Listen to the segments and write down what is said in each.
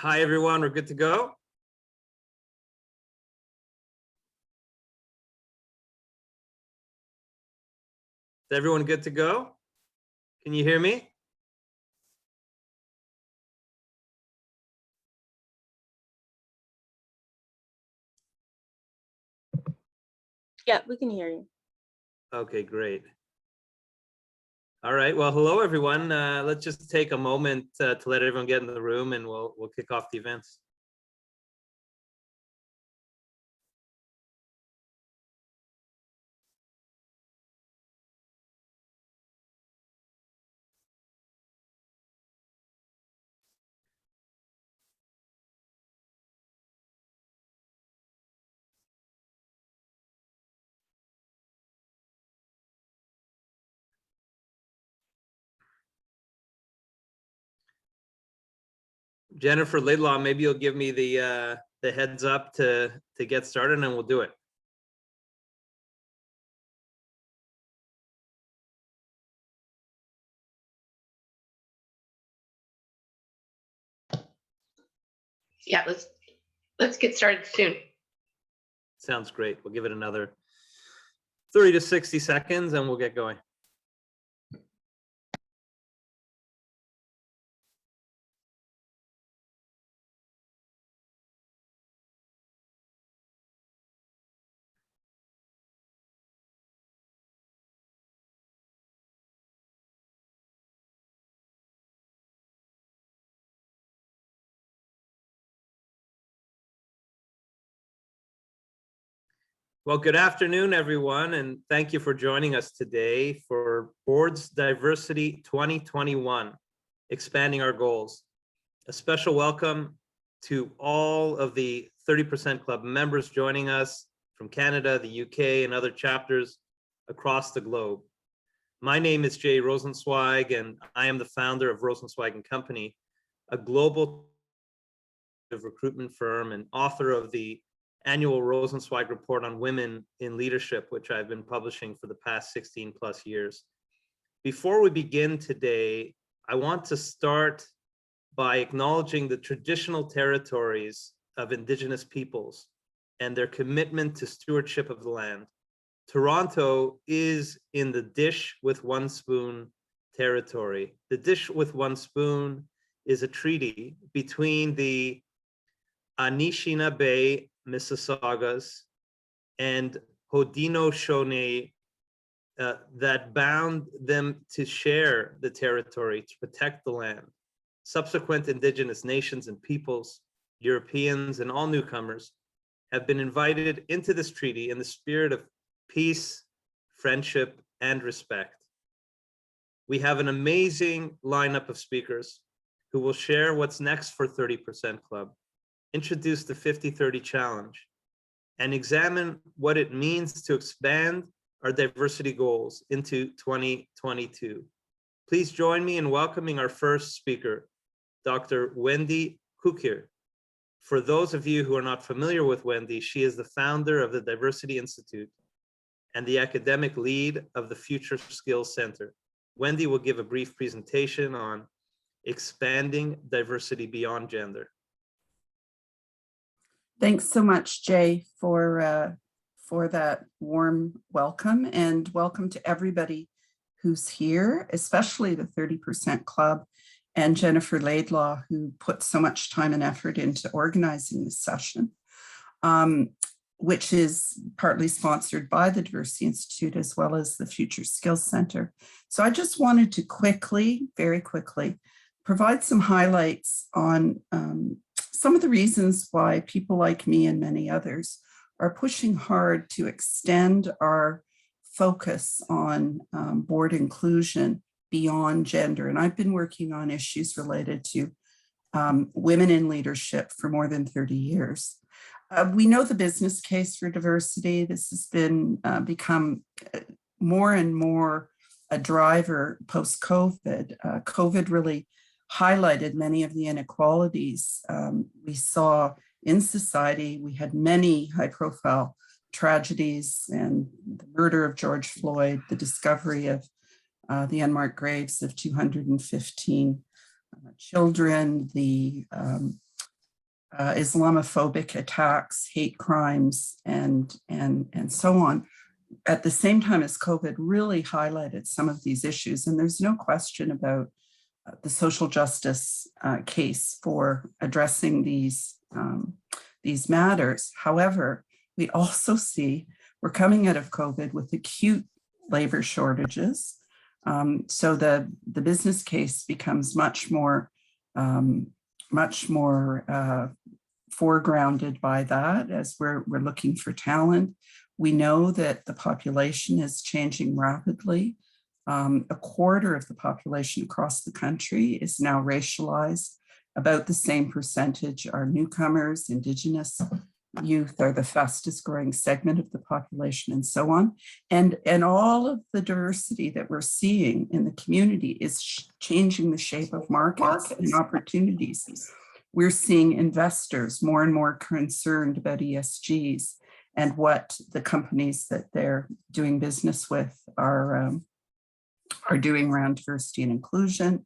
Hi, everyone. We're good to go. Is everyone good to go? Can you hear me? Yeah, we can hear you. Okay, great. All right. Well, hello, everyone. Let's just take a moment to let everyone get in the room, and we'll kick off the events. Jennifer Laidlaw, maybe you'll give me the heads up to get started, and we'll do it. Yeah, let's get started soon. Sounds great. We'll give it another 30 to 60 seconds, and we'll get going. Well, good afternoon, everyone, and thank you for joining us today for Board's Diversity 2021, Expanding Our Goals. A special welcome to all of the 30% Club members joining us from Canada, the UK, and other chapters across the globe. My name is Jay Rosenzweig, and I am the founder of Rosenzweig & Company, a global recruitment firm and author of the annual Rosenzweig report on women in leadership, which I've been publishing for the past 16 plus years. Before we begin today, I want to start by acknowledging the traditional territories of Indigenous peoples and their commitment to stewardship of the land. Toronto is in the dish with one spoon territory. The dish with one spoon is a treaty between the Anishinaabe Mississaugas and Haudenosaunee that bound them to share the territory to protect the land. Subsequent Indigenous nations and peoples, Europeans and all newcomers, have been invited into this treaty in the spirit of peace, friendship, and respect. We have an amazing lineup of speakers who will share what's next for 30% Club, introduce the 50-30 challenge, and examine what it means to expand our diversity goals into 2022. Please join me in welcoming our first speaker, Dr. Wendy Kukir. For those of you who are not familiar with Wendy, she is the founder of the Diversity Institute and the academic lead of the Future Skills Center. Wendy will give a brief presentation on expanding diversity beyond gender. Thanks so much, Jay, for that warm welcome, and welcome to everybody who's here, especially the 30% Club and Jennifer Laidlaw, who put so much time and effort into organizing this session, which is partly sponsored by the Diversity Institute as well as the Future Skills Center. So I just wanted to very quickly, provide some highlights on some of the reasons why people like me and many others are pushing hard to extend our focus on board inclusion beyond gender. And I've been working on issues related to women in leadership for more than 30 years. We know the business case for diversity. This has been become more and more a driver post-COVID. COVID really highlighted many of the inequalities we saw in society. We had many high-profile tragedies, and the murder of George Floyd, the discovery of the unmarked graves of 215 children, the Islamophobic attacks, hate crimes, and so on, at the same time as COVID really highlighted some of these issues. And there's no question about the social justice case for addressing these matters. However, we also see we're coming out of COVID with acute labor shortages. So the business case becomes much more foregrounded by that as we're looking for talent. We know that the population is changing rapidly. A quarter of the population across the country is now racialized. About the same percentage are newcomers. Indigenous youth are the fastest growing segment of the population, and so on. And all of the diversity that we're seeing in the community is changing the shape of markets and opportunities. We're seeing investors more and more concerned about ESGs and what the companies that they're doing business with are doing around diversity and inclusion.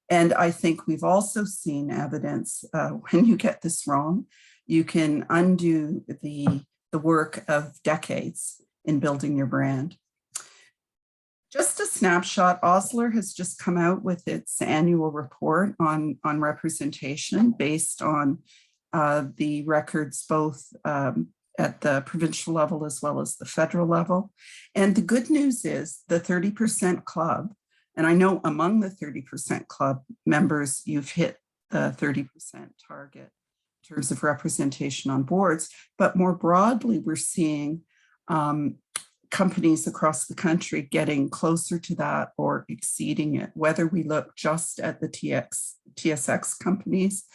And I think we've also seen evidence when you get this wrong, you can undo the work of decades in building your brand. Just a snapshot, Osler has just come out with its annual report on representation based on the records both at the provincial level as well as the federal level. And the good news is the 30% club, and I know among the 30% club members, you've hit the 30% target in terms of representation on boards, but more broadly, we're seeing companies across the country getting closer to that or exceeding it, whether we look just at the TSX companies,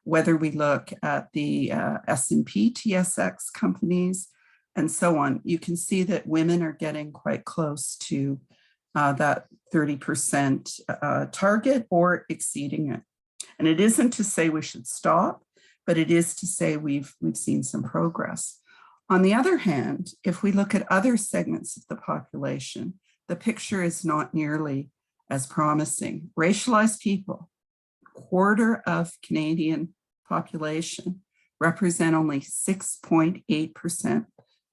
whether we look at the S&P TSX companies, and so on. You can see that women are getting quite close to that 30% target or exceeding it. And it isn't to say we should stop, but it is to say we've seen some progress. On the other hand, if we look at other segments of the population, the picture is not nearly as promising. Racialized people, a quarter of Canadian population, represent only 6.8%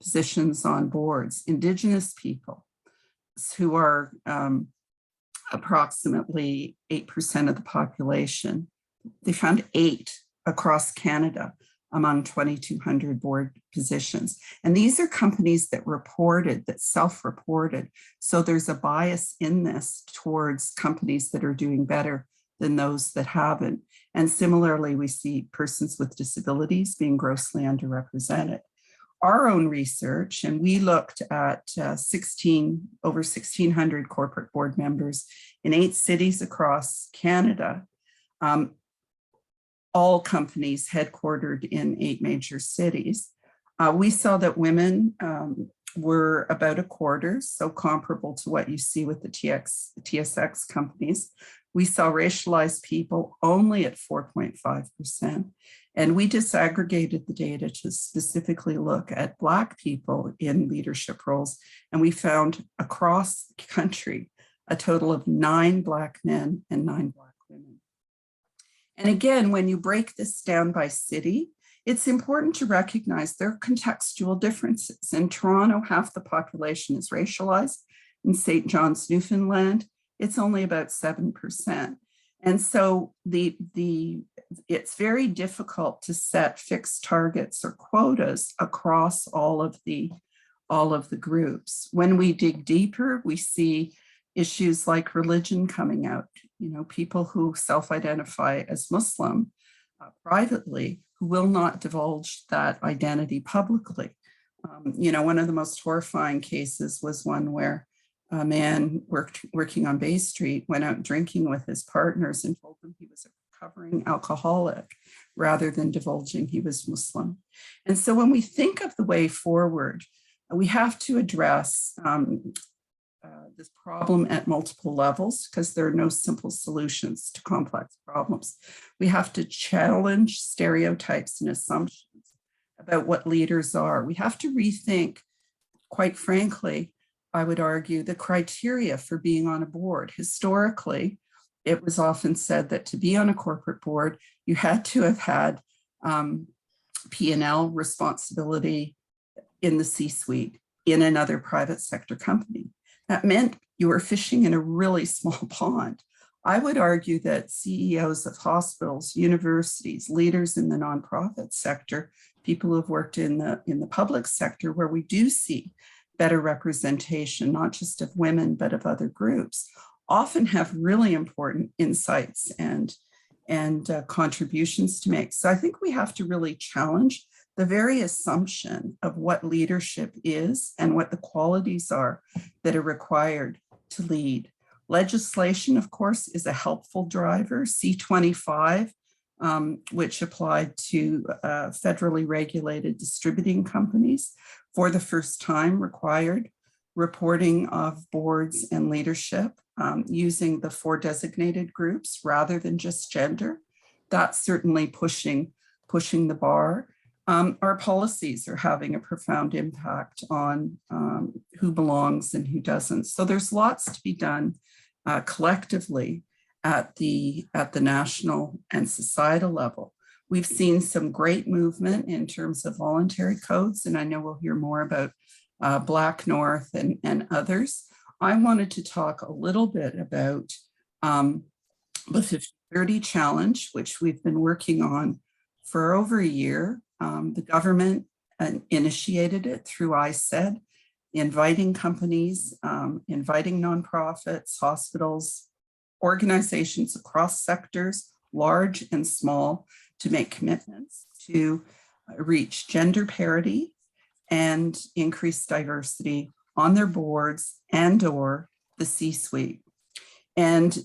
positions on boards. Indigenous people, who are approximately 8% of the population, they found 8 across Canada among 2,200 board positions. And these are companies that reported, that self-reported. So there's a bias in this towards companies that are doing better than those that haven't. And similarly, we see persons with disabilities being grossly underrepresented. Our own research, and we looked at over 1,600 corporate board members in 8 cities across Canada, all companies headquartered in 8 major cities. We saw that women were about a quarter, so comparable to what you see with the TSX companies. We saw racialized people only at 4.5%. And we disaggregated the data to specifically look at Black people in leadership roles. And we found across the country a total of 9 Black men and 9 Black women. And again, when you break this down by city, it's important to recognize there are contextual differences. In Toronto, half the population is racialized. In St. John's, Newfoundland, it's only about 7%. And so it's very difficult to set fixed targets or quotas across all of the groups. When we dig deeper, we see issues like religion coming out. You know, people who self-identify as Muslim privately, who will not divulge that identity publicly. You know, one of the most horrifying cases was one where a man working on Bay Street went out drinking with his partners and told them he was a recovering alcoholic rather than divulging he was Muslim. And so when we think of the way forward, we have to address this problem at multiple levels because there are no simple solutions to complex problems. We have to challenge stereotypes and assumptions about what leaders are. We have to rethink, quite frankly, I would argue, the criteria for being on a board. Historically, it was often said that to be on a corporate board, you had to have had P&L responsibility in the C-suite in another private sector company. That meant you were fishing in a really small pond. I would argue that CEOs of hospitals, universities, leaders in the nonprofit sector, people who have worked in the public sector, where we do see better representation, not just of women, but of other groups, often have really important insights and contributions to make. So I think we have to really challenge the very assumption of what leadership is and what the qualities are that are required to lead. Legislation, of course, is a helpful driver. C-25, which applied to federally regulated distributing companies, for the first time required reporting of boards and leadership using the 4 designated groups rather than just gender. That's certainly pushing the bar. Our policies are having a profound impact on who belongs and who doesn't. So there's lots to be done collectively at the national and societal level. We've seen some great movement in terms of voluntary codes, and I know we'll hear more about Black North and others. I wanted to talk a little bit about the 50-30 challenge, which we've been working on for over a year. The government initiated it through ISED, inviting companies, inviting nonprofits, hospitals, organizations across sectors, large and small, to make commitments to reach gender parity and increase diversity on their boards and/or the C-suite. And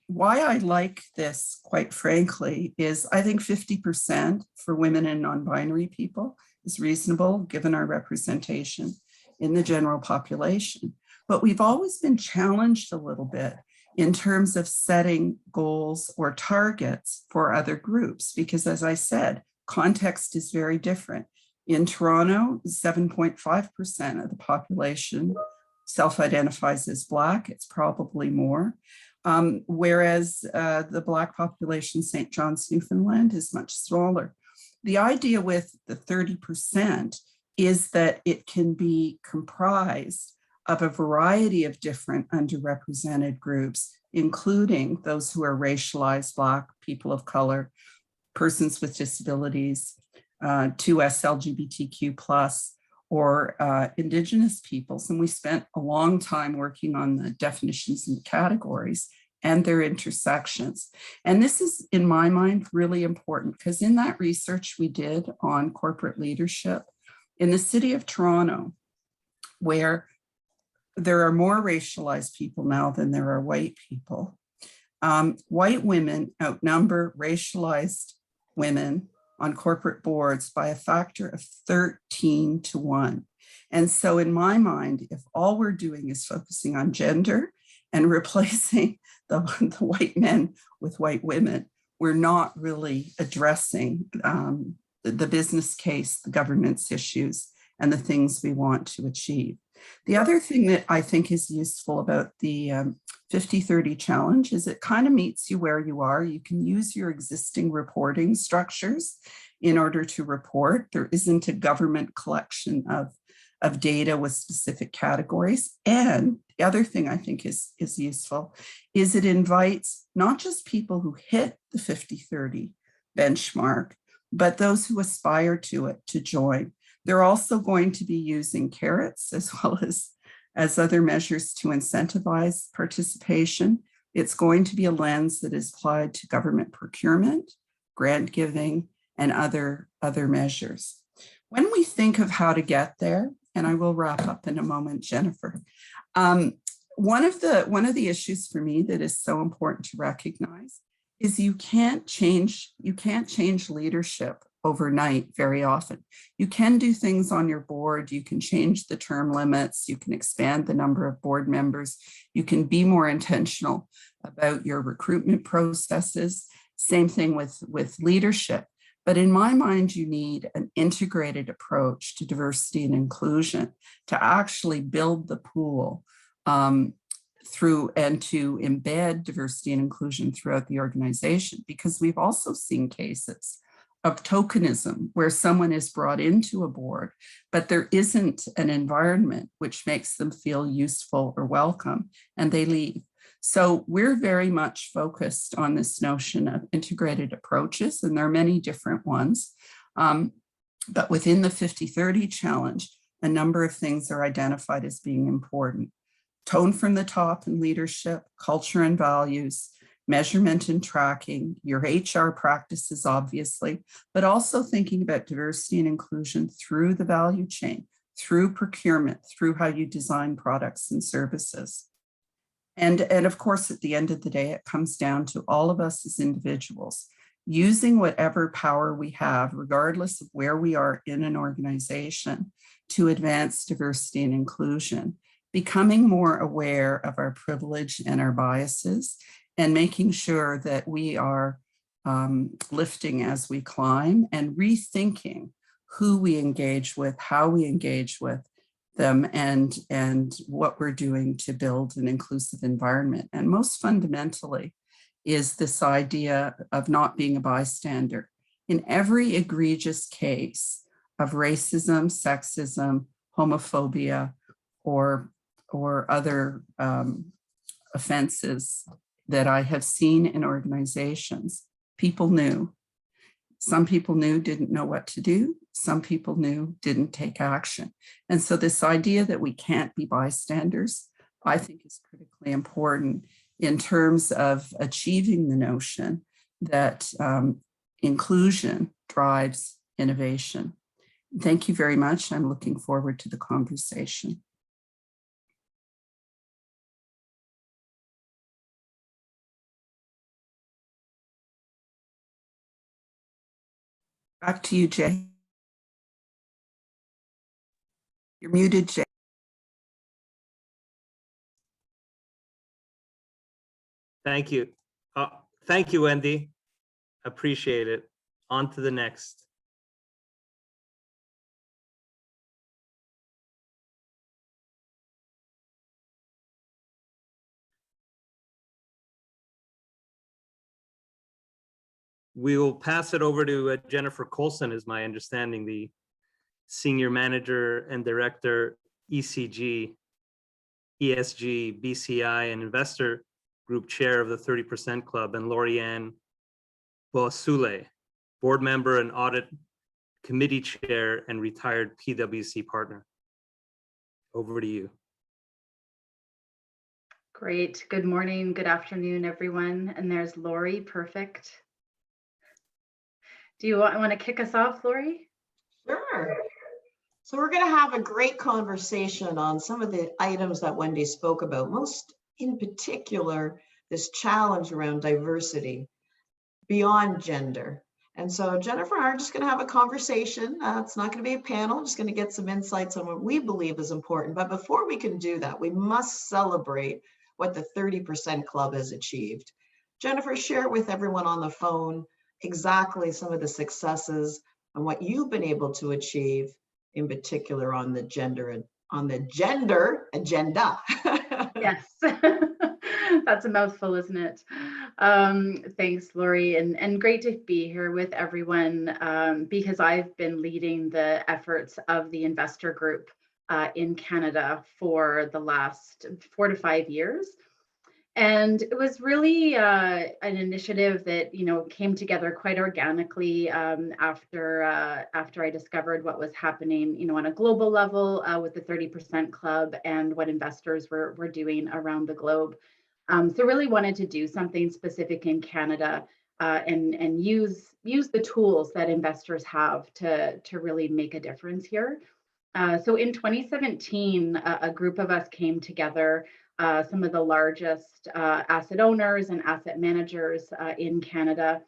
why I like this, quite frankly, is I think 50% for women and non-binary people is reasonable given our representation in the general population. But we've always been challenged a little bit in terms of setting goals or targets for other groups, because as I said, context is very different. In Toronto, 7.5% of the population self-identifies as Black. It's probably more. Whereas the Black population in St. John's, Newfoundland is much smaller. The idea with the 30% is that it can be comprised of a variety of different underrepresented groups, including those who are racialized, Black, people of color, persons with disabilities, 2S LGBTQ+, or Indigenous peoples. And we spent a long time working on the definitions and the categories and their intersections. And this is, in my mind, really important because in that research we did on corporate leadership in the city of Toronto, where there are more racialized people now than there are white people, white women outnumber racialized women on corporate boards by a factor of 13 to 1. And so in my mind, if all we're doing is focusing on gender and replacing the white men with white women, we're not really addressing the business case, the governance issues, and the things we want to achieve. The other thing that I think is useful about the 50-30 challenge is it kind of meets you where you are. You can use your existing reporting structures in order to report. There isn't a government collection of data with specific categories. And the other thing I think is useful is it invites not just people who hit the 50-30 benchmark, but those who aspire to it to join. They're also going to be using carrots as well as other measures to incentivize participation. It's going to be a lens that is applied to government procurement, grant giving, and other measures. When we think of how to get there, and I will wrap up in a moment, Jennifer, one of the issues for me that is so important to recognize is you can't change leadership overnight very often. You can do things on your board, you can change the term limits, you can expand the number of board members, you can be more intentional about your recruitment processes. Same thing with leadership. But in my mind, you need an integrated approach to diversity and inclusion to actually build the pool through and to embed diversity and inclusion throughout the organization, because we've also seen cases of tokenism, where someone is brought into a board, but there isn't an environment which makes them feel useful or welcome, and they leave. So we're very much focused on this notion of integrated approaches, and there are many different ones. But within the 50-30 challenge, a number of things are identified as being important. Tone from the top and leadership, culture and values, measurement and tracking, your HR practices, obviously, but also thinking about diversity and inclusion through the value chain, through procurement, through how you design products and services. And of course, at the end of the day, it comes down to all of us as individuals using whatever power we have, regardless of where we are in an organization, to advance diversity and inclusion, becoming more aware of our privilege and our biases, and making sure that we are lifting as we climb and rethinking who we engage with, how we engage with them, and what we're doing to build an inclusive environment. And most fundamentally is this idea of not being a bystander. In every egregious case of racism, sexism, homophobia, or other offenses that I have seen in organizations, people knew. Some people knew, didn't know what to do. Some people knew, didn't take action. And so this idea that we can't be bystanders, I think, is critically important in terms of achieving the notion that inclusion drives innovation. Thank you very much. I'm looking forward to the conversation. Back to you, Jay. You're muted, Jay. Thank you. Thank you, Wendy. Appreciate it. On to the next. We will pass it over to Jennifer Colson, is my understanding, the Senior Manager and Director, ECG, ESG, BCI, and Investor Group Chair of the 30% Club, and Lorianne Bosule, Board Member and Audit Committee Chair and retired PwC partner. Over to you. Great. Good morning, good afternoon, everyone. And there's Lori. Perfect. Do you want to kick us off, Lori? Sure. So we're going to have a great conversation on some of the items that Wendy spoke about, most in particular, this challenge around diversity beyond gender. And so Jennifer and I are just going to have a conversation. It's not going to be a panel, just going to get some insights on what we believe is important. But before we can do that, we must celebrate what the 30% Club has achieved. Jennifer, share with everyone on the phone exactly some of the successes and what you've been able to achieve, in particular on the gender agenda. Yes, that's a mouthful, isn't it? Thanks, Lori, and great to be here with everyone because I've been leading the efforts of the investor group in Canada for the last 4 to 5 years. And it was really an initiative that, came together quite organically after I discovered what was happening, on a global level with the 30% Club and what investors were doing around the globe. So really wanted to do something specific in Canada and use the tools that investors have to really make a difference here. So in 2017, a group of us came together, some of the largest asset owners and asset managers in Canada,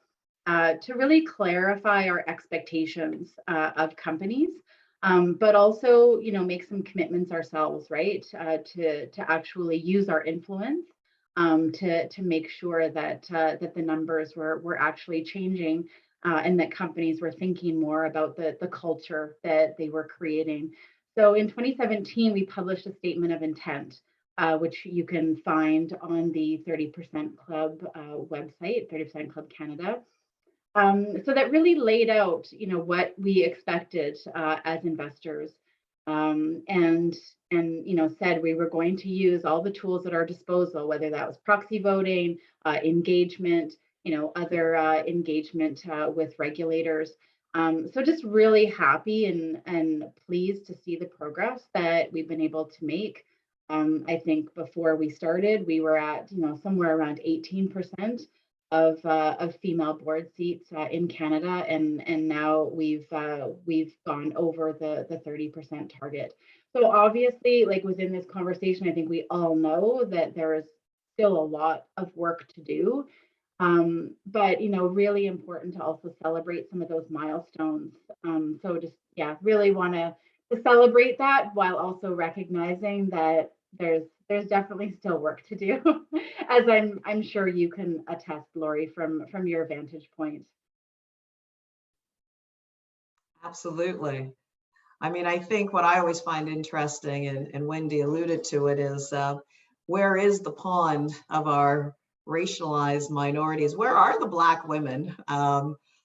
to really clarify our expectations of companies, but also, make some commitments ourselves, right, to actually use our influence to make sure that that the numbers were actually changing, and that companies were thinking more about the culture that they were creating. So in 2017, we published a statement of intent, which you can find on the 30% Club website, 30% Club Canada. So that really laid out, what we expected as investors, and said we were going to use all the tools at our disposal, whether that was proxy voting, engagement, other engagement with regulators. So just really happy and pleased to see the progress that we've been able to make. I think before we started, we were at somewhere around 18% of female board seats in Canada, and now we've gone over the 30% target. So obviously, like within this conversation, I think we all know that there is still a lot of work to do. But really important to also celebrate some of those milestones. So just really want to celebrate that while also recognizing that there's definitely still work to do, as I'm sure you can attest, Lori, from your vantage point. Absolutely. I mean, I think what I always find interesting, and Wendy alluded to it, is where is the pond of our racialized minorities? Where are the Black women?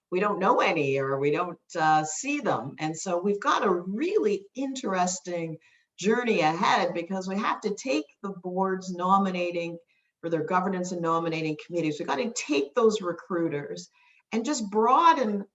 We don't know any, or we don't see them. And so we've got a really interesting journey ahead, because we have to take the boards nominating for their governance and nominating committees. We've got to take those recruiters and just broaden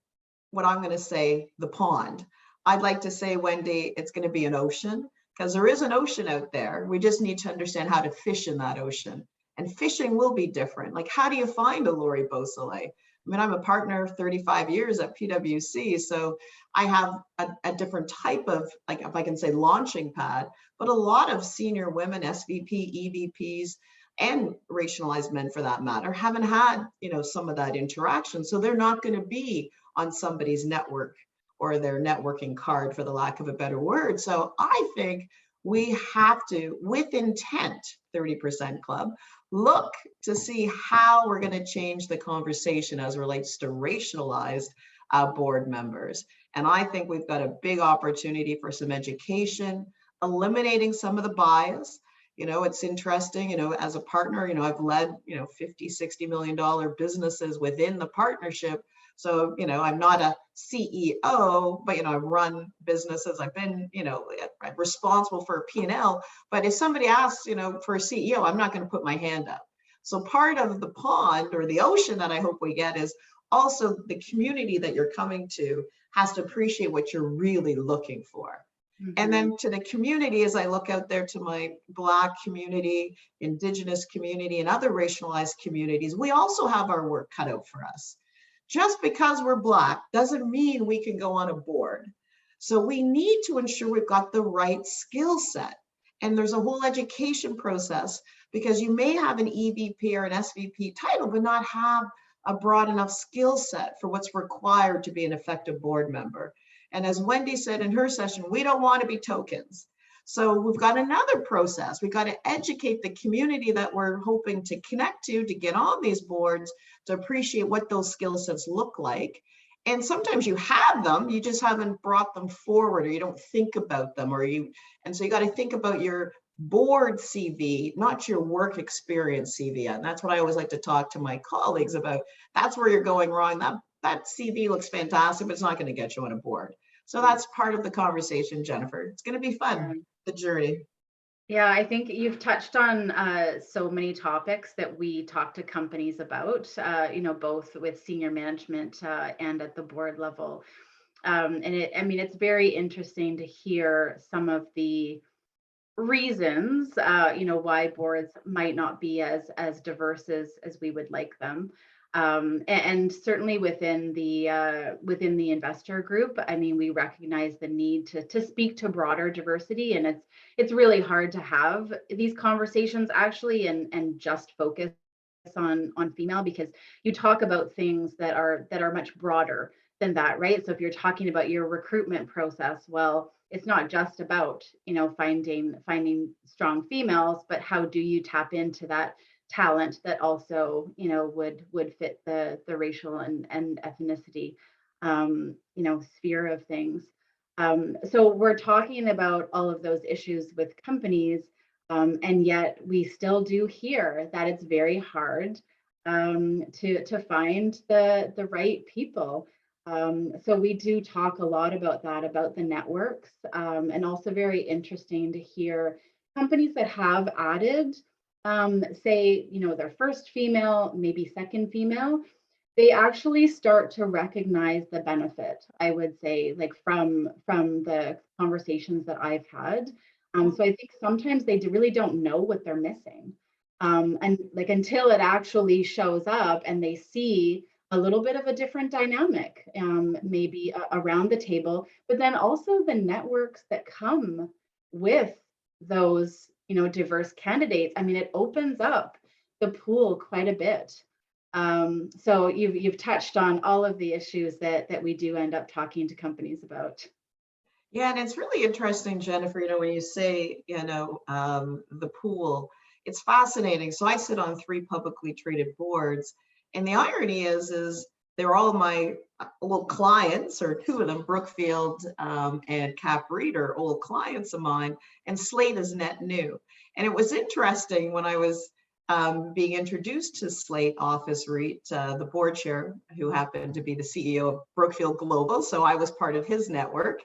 what I'm going to say, the pond. I'd like to say, Wendy, it's going to be an ocean, because there is an ocean out there. We just need to understand how to fish in that ocean. And fishing will be different. Like, how do you find a Lori Beausoleil? I mean, I'm a partner of 35 years at PwC, so I have a different type of, like, if I can say, launching pad, but a lot of senior women, SVP, EVPs, and racialized men for that matter, haven't had, some of that interaction. So they're not going to be on somebody's network or their networking card, for the lack of a better word. So I think we have to, with intent, 30% Club, look to see how we're going to change the conversation as it relates to racialized board members. And I think we've got a big opportunity for some education, eliminating some of the bias. It's interesting, as a partner, I've led, $50, $60 million businesses within the partnership. So, I'm not a CEO, but, I've run businesses. I've been, I'm responsible for a P&L. But if somebody asks, for a CEO, I'm not going to put my hand up. So part of the pond or the ocean that I hope we get is also the community that you're coming to has to appreciate what you're really looking for. Mm-hmm. And then to the community, as I look out there to my Black community, Indigenous community, and other racialized communities, we also have our work cut out for us. Just because we're Black doesn't mean we can go on a board. So we need to ensure we've got the right skill set. And there's a whole education process, because you may have an EVP or an SVP title, but not have a broad enough skill set for what's required to be an effective board member. And as Wendy said in her session, we don't want to be tokens. So we've got another process. We've got to educate the community that we're hoping to connect to get on these boards, to appreciate what those skill sets look like. And sometimes you have them, you just haven't brought them forward, or you don't think about them, and so you got to think about your board CV, not your work experience CV. And that's what I always like to talk to my colleagues about. That's where you're going wrong. That CV looks fantastic, but it's not going to get you on a board. So that's part of the conversation, Jennifer. It's going to be fun, the journey. Yeah, I think you've touched on so many topics that we talk to companies about, both with senior management and at the board level. And it's very interesting to hear some of the reasons, why boards might not be as diverse as we would like them. And certainly within the investor group, we recognize the need to speak to broader diversity, and it's really hard to have these conversations actually and just focus on female, because you talk about things that are much broader than that, right? So if you're talking about your recruitment process, well, it's not just about finding strong females, but how do you tap into that talent that also would fit the racial and ethnicity sphere of things. So we're talking about all of those issues with companies, and yet we still do hear that it's very hard to find the right people. So we do talk a lot about that, about the networks, and also very interesting to hear companies that have added, say, their first female, maybe second female, they actually start to recognize the benefit, I would say, like from the conversations that I've had. So I think sometimes they really don't know what they're missing. And like until it actually shows up and they see a little bit of a different dynamic, maybe around the table, but then also the networks that come with those, diverse candidates. I mean, it opens up the pool quite a bit. So you've touched on all of the issues that we do end up talking to companies about. Yeah, and it's really interesting, Jennifer, when you say, the pool, it's fascinating. So I sit on 3 publicly traded boards, and the irony is they're all my old clients, or 2 of them, Brookfield and Cap Reed, are old clients of mine, and Slate is net new. And it was interesting when I was being introduced to Slate Office REIT, the board chair, who happened to be the CEO of Brookfield Global, so I was part of his network,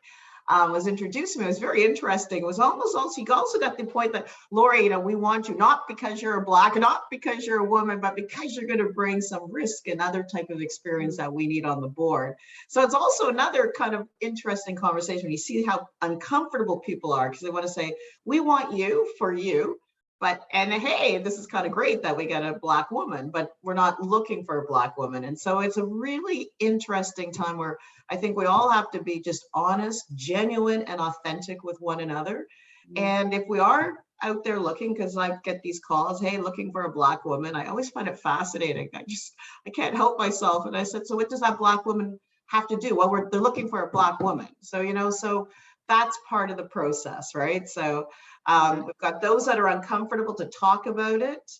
was introduced to me. It was very interesting. It was almost also, he also got the point that, Lori, we want you not because you're a Black, not because you're a woman, but because you're going to bring some risk and other type of experience that we need on the board. So it's also another kind of interesting conversation when you see how uncomfortable people are, because they want to say, we want you for you. And hey, this is kind of great that we got a Black woman, but we're not looking for a Black woman. And so it's a really interesting time where I think we all have to be just honest, genuine, and authentic with one another. And if we are out there looking, because I get these calls, hey, looking for a Black woman, I always find it fascinating. I can't help myself. And I said, so what does that Black woman have to do? Well, they're looking for a Black woman. So, so that's part of the process, right? So we've got those that are uncomfortable to talk about it,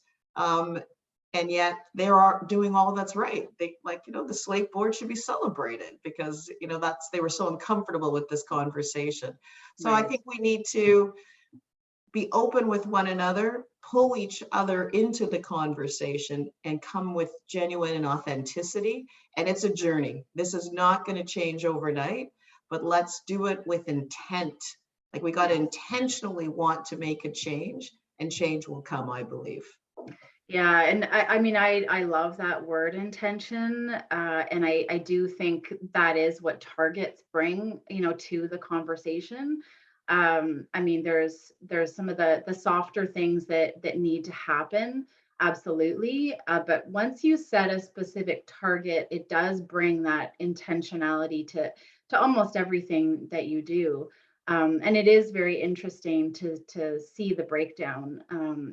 and yet they are doing all that's right. They the Slate board should be celebrated because they were so uncomfortable with this conversation. So right. I think we need to be open with one another, pull each other into the conversation, and come with genuine and authenticity. And it's a journey. This is not going to change overnight, but let's do it with intent. Like we got to intentionally want to make a change, and change will come, I believe. Yeah, and I mean, I love that word, intention, and I do think that is what targets bring, to the conversation. I mean, there's some of the softer things that need to happen, absolutely. But once you set a specific target, it does bring that intentionality to almost everything that you do. And it is very interesting to see the breakdown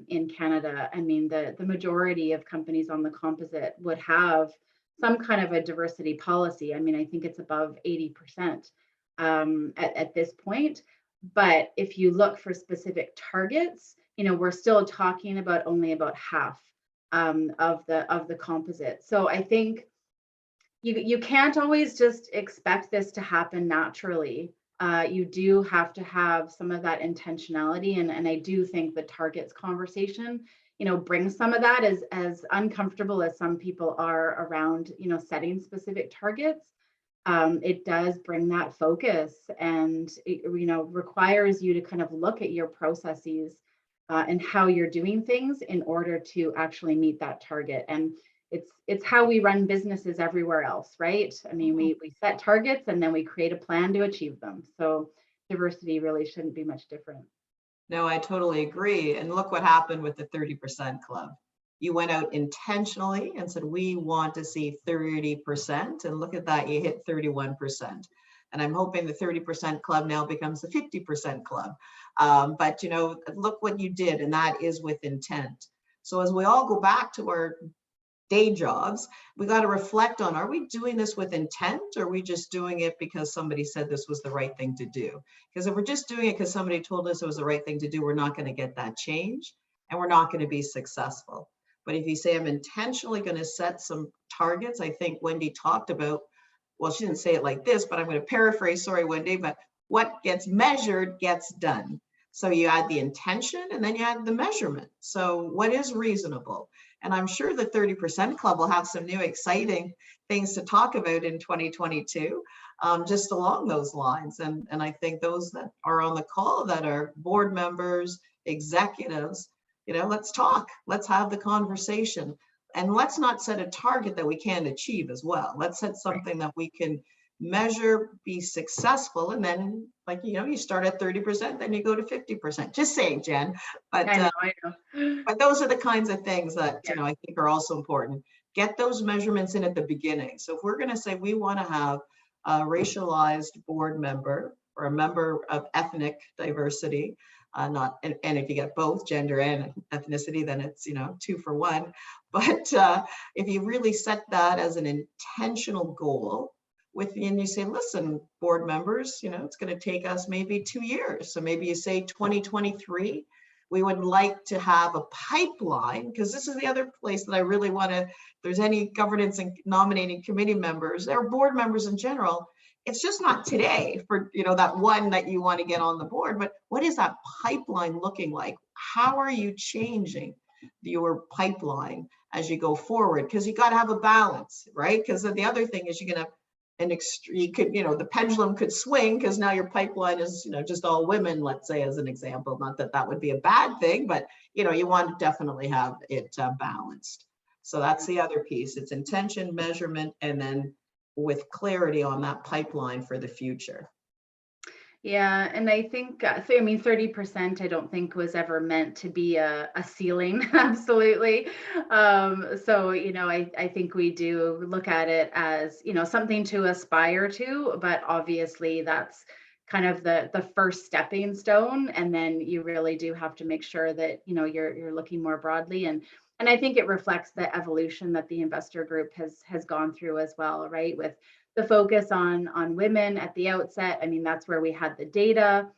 in Canada. I mean, the majority of companies on the composite would have some kind of a diversity policy. I mean, I think it's above 80% at this point. But if you look for specific targets, we're still talking about only about half of the composite. So I think you can't always just expect this to happen naturally. You do have to have some of that intentionality, and I do think the targets conversation, brings some of that, as uncomfortable as some people are around, setting specific targets. It does bring that focus, and it, requires you to kind of look at your processes and how you're doing things in order to actually meet that target. And it's how we run businesses everywhere else, right? I mean, we set targets and then we create a plan to achieve them. So diversity really shouldn't be much different. No, I totally agree. And look what happened with the 30% club. You went out intentionally and said, we want to see 30%. And look at that, you hit 31%. And I'm hoping the 30% club now becomes the 50% club. But, look what you did, and that is with intent. So as we all go back to our day jobs, we got to reflect on, are we doing this with intent, or are we just doing it because somebody said this was the right thing to do? Because if we're just doing it because somebody told us it was the right thing to do, we're not going to get that change, and we're not going to be successful. But if you say, I'm intentionally going to set some targets, I think Wendy talked about, well, she didn't say it like this, but I'm going to paraphrase, sorry, Wendy, but what gets measured gets done. So you add the intention and then you add the measurement. So what is reasonable? And I'm sure the 30% Club will have some new exciting things to talk about in 2022, just along those lines. And I think those that are on the call that are board members, executives, let's talk, let's have the conversation. And let's not set a target that we can't achieve as well. Let's set something that we can measure, be successful, and then, like, you start at 30%, then you go to 50%. Just saying, Jen. But I know. but those are the kinds of things that I think are also important. Get those measurements in at the beginning. So if we're going to say we want to have a racialized board member or a member of ethnic diversity, and if you get both gender and ethnicity, then it's 2 for 1. But if you really set that as an intentional goal, and you say, listen, board members, it's going to take us maybe 2 years. So maybe you say 2023, we would like to have a pipeline, because this is the other place that I really want to, if there's any governance and nominating committee members, or board members in general, it's just not today for, that one that you want to get on the board, but what is that pipeline looking like? How are you changing your pipeline as you go forward? Because you got to have a balance, right? Because the other thing is you're going to the pendulum could swing, because now your pipeline is, just all women, let's say, as an example. Not that that would be a bad thing, but, you want to definitely have it balanced. So that's the other piece. It's intention, measurement, and then with clarity on that pipeline for the future. Yeah, and I think, 30% I don't think was ever meant to be a ceiling, absolutely. So, I think we do look at it as, something to aspire to, but obviously that's kind of the first stepping stone. And then you really do have to make sure that, you're looking more broadly. And I think it reflects the evolution that the investor group has gone through as well, right? With the focus on women at the outset. I mean, that's where we had the data.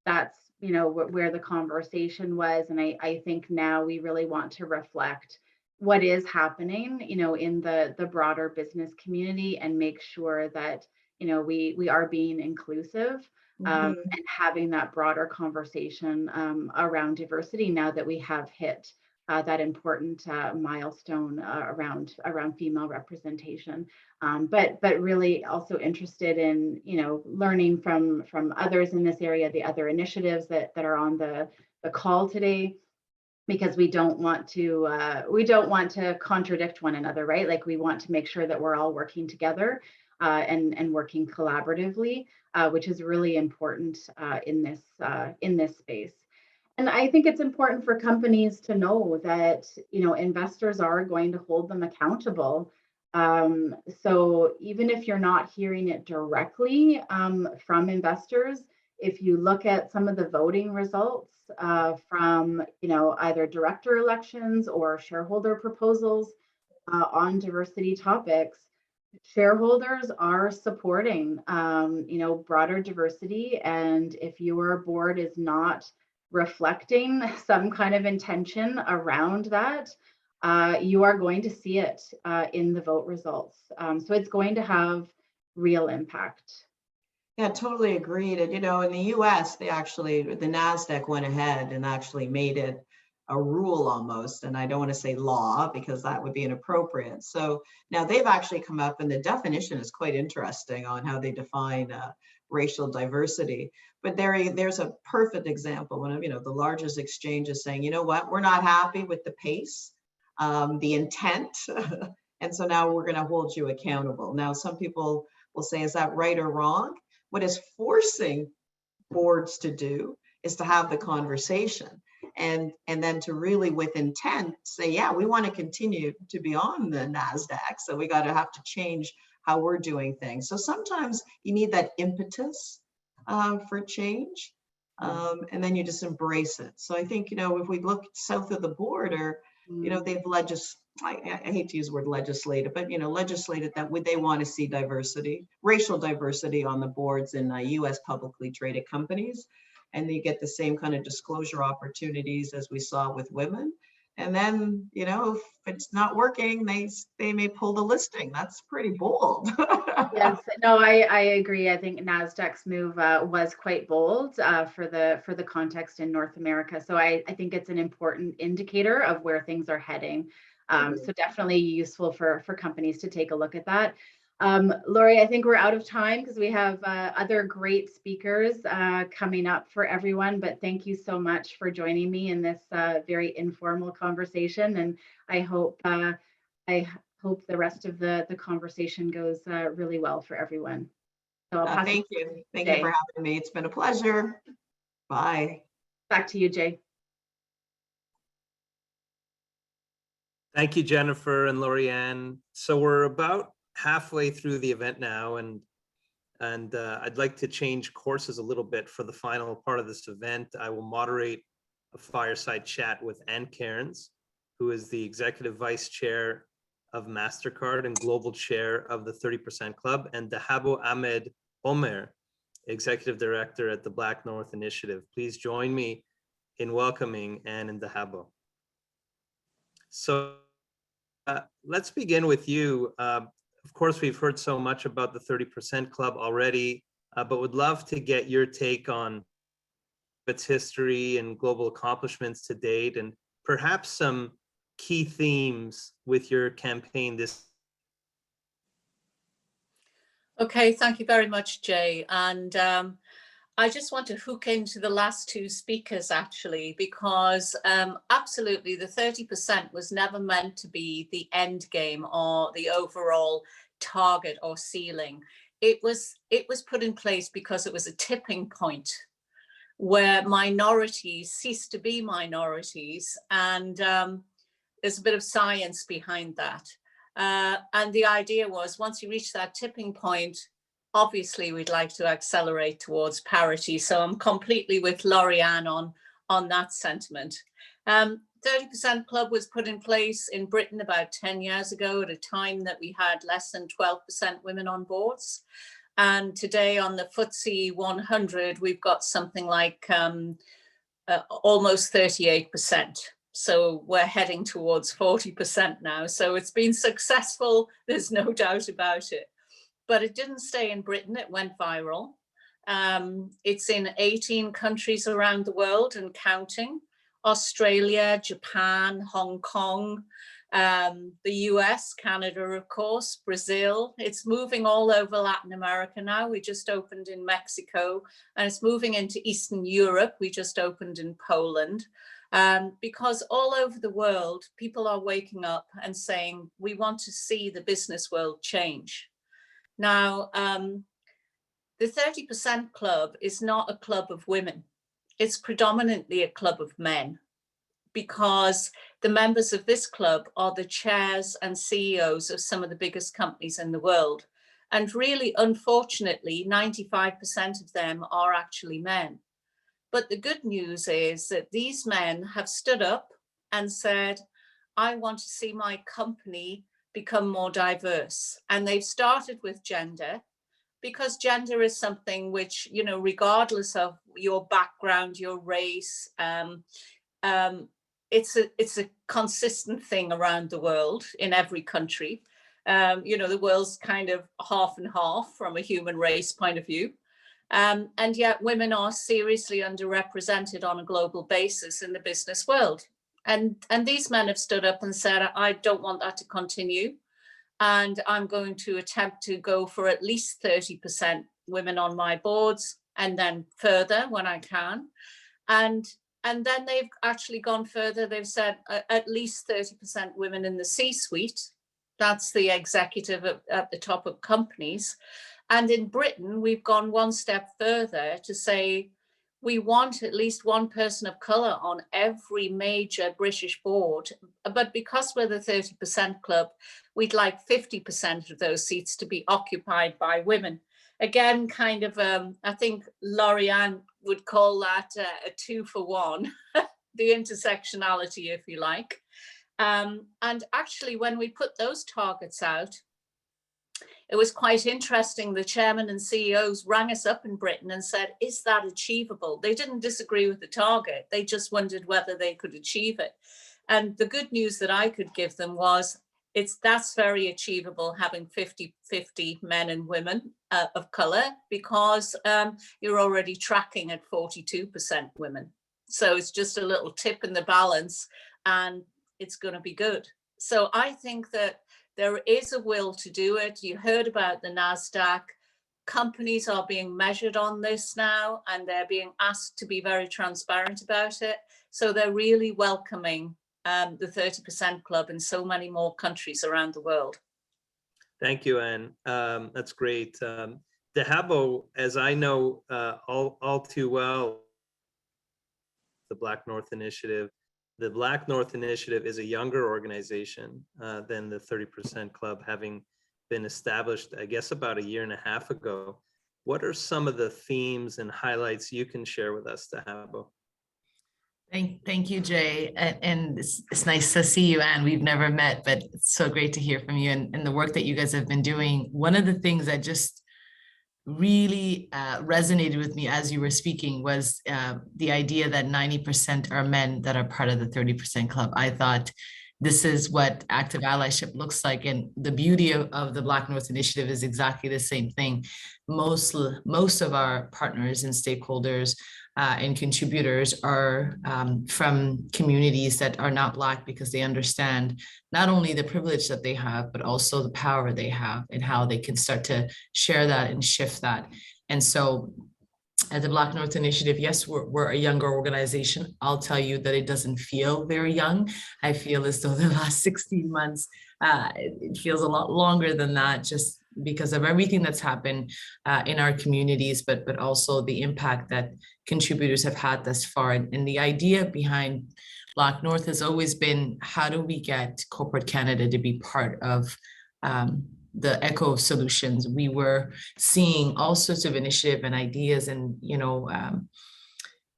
That's, where the conversation was. And I think now we really want to reflect what is happening, in the broader business community, and make sure that, we are being inclusive, and having that broader conversation around diversity now that we have hit that important milestone around female representation, but really also interested in learning from others in this area, the other initiatives that are on the call today, because we don't want to contradict one another, right? Like, we want to make sure that we're all working together and working collaboratively, which is really important in this space. And I think it's important for companies to know that, investors are going to hold them accountable. So even if you're not hearing it directly from investors, if you look at some of the voting results from, either director elections or shareholder proposals on diversity topics, shareholders are supporting, broader diversity. And if your board is not reflecting some kind of intention around that, you are going to see it in the vote results. So it's going to have real impact. Yeah, totally agreed. And, in the US, the NASDAQ went ahead and actually made it a rule almost. And I don't want to say law, because that would be inappropriate. So now they've actually come up, and the definition is quite interesting on how they define racial diversity. But there's a perfect example. One of the largest exchanges saying, you know what, we're not happy with the pace, the intent, and so now we're going to hold you accountable. Now, some people will say, is that right or wrong? What is forcing boards to do is to have the conversation, and then to really, with intent, say, yeah, we want to continue to be on the NASDAQ, so we have to change how we're doing things. So sometimes you need that impetus for change, and then you just embrace it. So I think, if we look south of the border, they've I hate to use the word legislated, but legislated that they want to see diversity, racial diversity on the boards in US publicly traded companies, and you get the same kind of disclosure opportunities as we saw with women. And then, you know, if it's not working, they may pull the listing. That's pretty bold. Yes, no, I agree. I think NASDAQ's move was quite bold for the context in North America. So I think it's an important indicator of where things are heading. So definitely useful for companies to take a look at that. Laurie, I think we're out of time because we have other great speakers coming up for everyone, but thank you so much for joining me in this very informal conversation. And I hope the rest of the conversation goes really well for everyone. So I'll pass Thank you. Thank you for having me. It's been a pleasure. Bye. Back to you, Jay. Thank you, Jennifer and Lorianne. So we're about halfway through the event now, and I'd like to change courses a little bit for the final part of this event. I will moderate a fireside chat with Ann Cairns, who is the Executive Vice Chair of MasterCard and Global Chair of the 30% Club, and Dahabo Ahmed Omer, Executive Director at the Black North Initiative. Please join me in welcoming Ann and Dahabo. So let's begin with you. Of course, we've heard so much about the 30% Club already, but would love to get your take on its history and global accomplishments to date, and perhaps some key themes with your campaign this. Okay, thank you very much, Jay. And I just want to hook into the last two speakers, actually, because absolutely the 30% was never meant to be the end game or the overall target or ceiling. It was put in place because it was a tipping point where minorities ceased to be minorities, and there's a bit of science behind that. And the idea was, once you reach that tipping point, obviously we'd like to accelerate towards parity. So I'm completely with Lorianne on that sentiment. 30% Club was put in place in Britain about 10 years ago, at a time that we had less than 12% women on boards. And today on the FTSE 100, we've got something like almost 38%. So we're heading towards 40% now. So it's been successful, there's no doubt about it. But it didn't stay in Britain, it went viral. It's in 18 countries around the world and counting: Australia, Japan, Hong Kong, the US, Canada, of course, Brazil. It's moving all over Latin America now. We just opened in Mexico, and it's moving into Eastern Europe. We just opened in Poland. Because all over the world, people are waking up and saying, we want to see the business world change. Now, the 30% Club is not a club of women. It's predominantly a club of men, because the members of this club are the chairs and CEOs of some of the biggest companies in the world. And really, unfortunately, 95% of them are actually men. But the good news is that these men have stood up and said, I want to see my company become more diverse. And they've started with gender, because gender is something which, you know, regardless of your background, your race, it's a consistent thing around the world in every country. You know, the world's kind of half and half from a human race point of view. And yet women are seriously underrepresented on a global basis in the business world. And these men have stood up and said, I don't want that to continue. And I'm going to attempt to go for at least 30% women on my boards, and then further when I can. And then they've actually gone further. They've said at least 30% women in the C-suite. That's the executive at the top of companies. And in Britain, we've gone one step further to say we want at least one person of colour on every major British board. But because we're the 30% Club, we'd like 50% of those seats to be occupied by women. Again, kind of, I think Lorianne would call that a 2-for-1, the intersectionality, if you like. And actually, when we put those targets out, it was quite interesting. The chairman and CEOs rang us up in Britain and said, is that achievable? They didn't disagree with the target. They just wondered whether they could achieve it. And the good news that I could give them was that's very achievable, having 50-50 men and women of color, because you're already tracking at 42% women. So it's just a little tip in the balance and it's going to be good. So I think that there is a will to do it. You heard about the NASDAQ. Companies are being measured on this now, and they're being asked to be very transparent about it. So they're really welcoming the 30% club in so many more countries around the world. Thank you, Anne. That's great. DeHabo, as I know all too well, the Black North Initiative. The Black North Initiative is a younger organization than the 30% Club, having been established, I guess, about a year and a half ago. What are some of the themes and highlights you can share with us, DeHabo? Thank you, Jay. And it's nice to see you, Anne. We've never met, but it's so great to hear from you and the work that you guys have been doing. One of the things that just really resonated with me as you were speaking was the idea that 90% are men that are part of the 30% Club. I thought this is what active allyship looks like. And the beauty of the Black North Initiative is exactly the same thing. Most of our partners and stakeholders and contributors are from communities that are not Black, because they understand not only the privilege that they have, but also the power they have and how they can start to share that and shift that. And so at the Black North Initiative, yes, we're a younger organization. I'll tell you that it doesn't feel very young. I feel as though the last 16 months, it feels a lot longer than that, just because of everything that's happened in our communities, but also the impact that contributors have had thus far. And the idea behind Black North has always been, how do we get corporate Canada to be part of the echo of solutions? We were seeing all sorts of initiative and ideas and,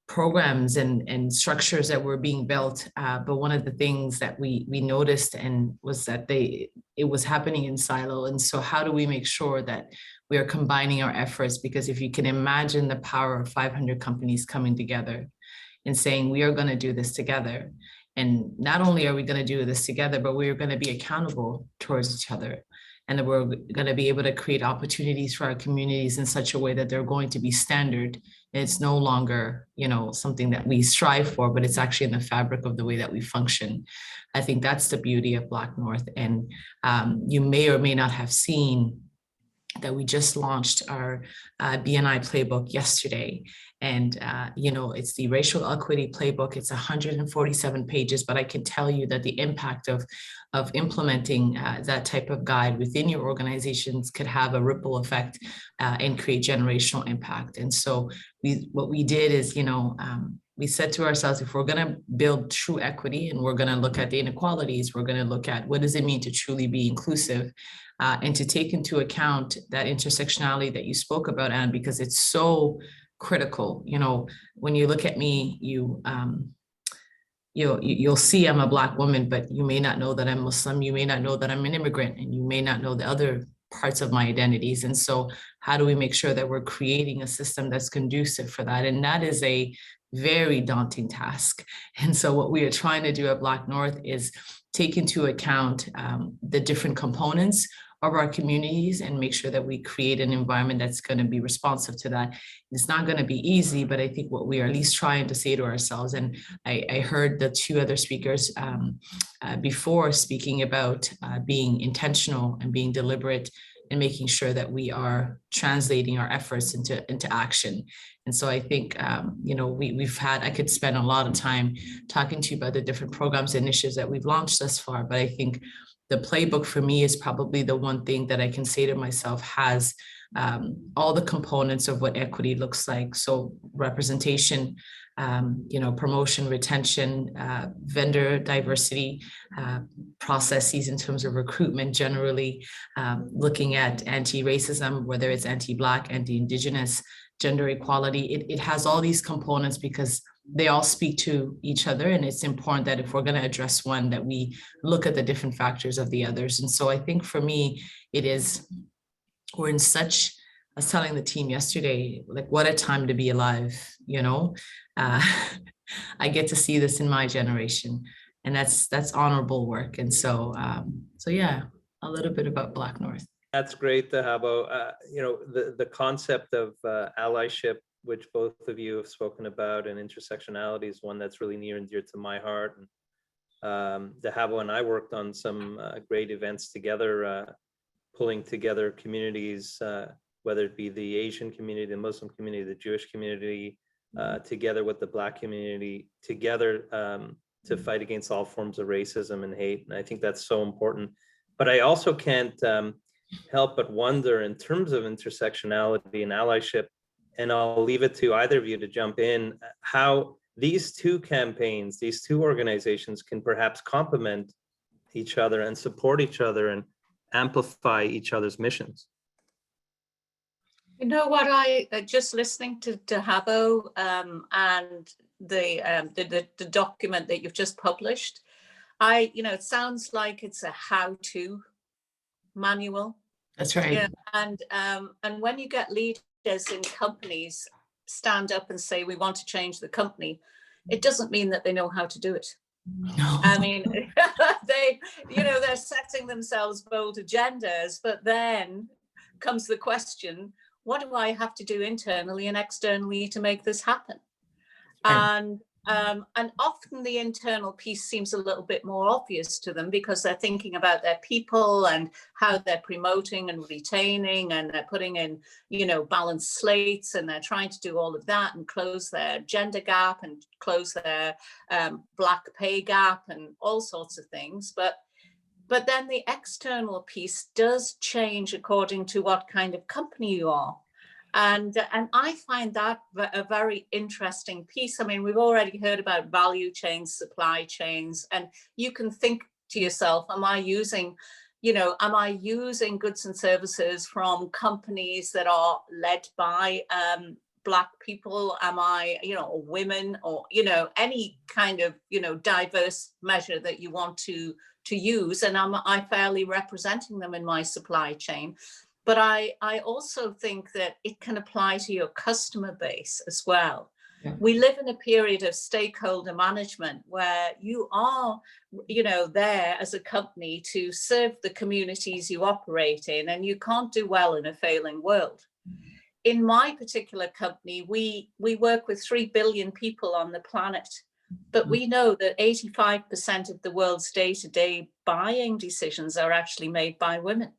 programs and structures that were being built. But one of the things that we noticed and was that it was happening in silo. And so how do we make sure that we are combining our efforts? Because if you can imagine the power of 500 companies coming together and saying, we are going to do this together. And not only are we going to do this together, but we are going to be accountable towards each other. And that we're going to be able to create opportunities for our communities in such a way that they're going to be standard. And it's no longer, something that we strive for, but it's actually in the fabric of the way that we function. I think that's the beauty of Black North. And you may or may not have seen that we just launched our BNI playbook yesterday. And, it's the racial equity playbook. It's 147 pages, but I can tell you that the impact of implementing that type of guide within your organizations could have a ripple effect and create generational impact. And so what we did is, we said to ourselves, if we're going to build true equity and we're going to look at the inequalities, we're going to look at what does it mean to truly be inclusive and to take into account that intersectionality that you spoke about, Anne, because it's so critical. When you look at me, you'll see I'm a Black woman, but you may not know that I'm Muslim. You may not know that I'm an immigrant, and you may not know the other parts of my identities. And so how do we make sure that we're creating a system that's conducive for that? And that is a very daunting task. And so what we are trying to do at Black North is take into account the different components of our communities and make sure that we create an environment that's going to be responsive to that. It's not going to be easy, but I think what we are at least trying to say to ourselves, and I heard the two other speakers before speaking about being intentional and being deliberate and making sure that we are translating our efforts into action. And so I think, I could spend a lot of time talking to you about the different programs and initiatives that we've launched thus far, but I think the playbook for me is probably the one thing that I can say to myself has all the components of what equity looks like. So representation, promotion, retention, vendor diversity, processes in terms of recruitment, generally looking at anti-racism, whether it's anti-Black, anti-Indigenous, gender equality. It has all these components because they all speak to each other. And it's important that if we're going to address one, that we look at the different factors of the others. And so I think for me, we're in such, I was telling the team yesterday, like what a time to be alive, I get to see this in my generation. And that's honorable work. And so, so yeah, a little bit about Black North. That's great, Dahabo. The concept of allyship, which both of you have spoken about, and intersectionality is one that's really near and dear to my heart. And Dahabo and I worked on some great events together, pulling together communities, whether it be the Asian community, the Muslim community, the Jewish community, together with the Black community, together to fight against all forms of racism and hate. And I think that's so important. But I also can't help but wonder, in terms of intersectionality and allyship, and I'll leave it to either of you to jump in, how these two campaigns, these two organizations can perhaps complement each other and support each other and amplify each other's missions. You know what, I just listening to Dahabo and the document that you've just published, it sounds like it's a how-to manual. That's right. Yeah, and when you get leaders in companies stand up and say we want to change the company, it doesn't mean that they know how to do it. No. I mean, they're setting themselves bold agendas, but then comes the question, what do I have to do internally and externally to make this happen? Right. And often the internal piece seems a little bit more obvious to them because they're thinking about their people and how they're promoting and retaining, and they're putting in, balanced slates, and they're trying to do all of that and close their gender gap and close their Black pay gap and all sorts of things. But then the external piece does change according to what kind of company you are. And I find that a very interesting piece. I mean, we've already heard about value chains, supply chains, and you can think to yourself, am I using goods and services from companies that are led by Black people? Am I, women, or, any kind of, diverse measure that you want to use? And am I fairly representing them in my supply chain? But I also think that it can apply to your customer base as well. Yeah. We live in a period of stakeholder management where you are, there as a company to serve the communities you operate in, and you can't do well in a failing world. In my particular company, we work with 3 billion people on the planet, but we know that 85% of the world's day-to-day buying decisions are actually made by women.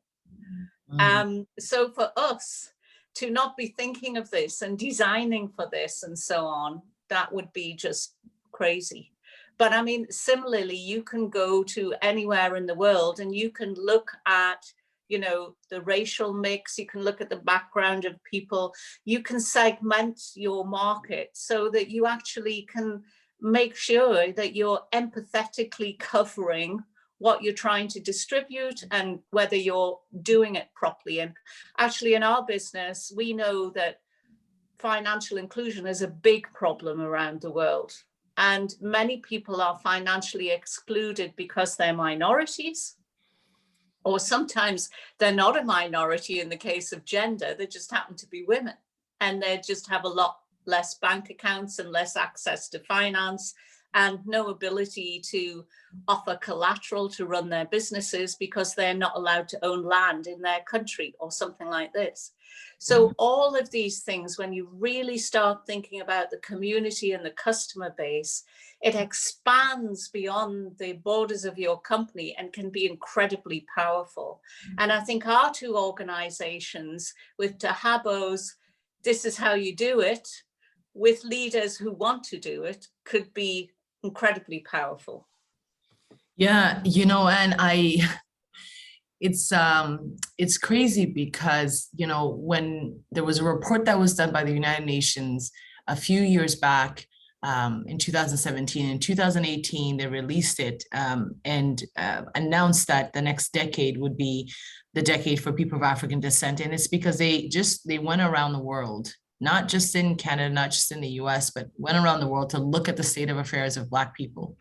So for us to not be thinking of this and designing for this and so on, that would be just crazy. But I mean, similarly, you can go to anywhere in the world and you can look at, the racial mix, you can look at the background of people, you can segment your market so that you actually can make sure that you're empathetically covering what you're trying to distribute and whether you're doing it properly. And actually in our business, we know that financial inclusion is a big problem around the world. And many people are financially excluded because they're minorities, or sometimes they're not a minority in the case of gender, they just happen to be women. And they just have a lot less bank accounts and less access to finance, and no ability to offer collateral to run their businesses because they're not allowed to own land in their country or something like this. So all of these things, when you really start thinking about the community and the customer base, it expands beyond the borders of your company and can be incredibly powerful. And I think our two organizations, with Dahabo's "This is how you do it," with leaders who want to do it, could be incredibly powerful. Yeah, and it's crazy because, when there was a report that was done by the United Nations a few years back, in 2017, in 2018, they released it and announced that the next decade would be the decade for people of African descent. And it's because they went around the world, not just in Canada, not just in the US, but went around the world to look at the state of affairs of Black people.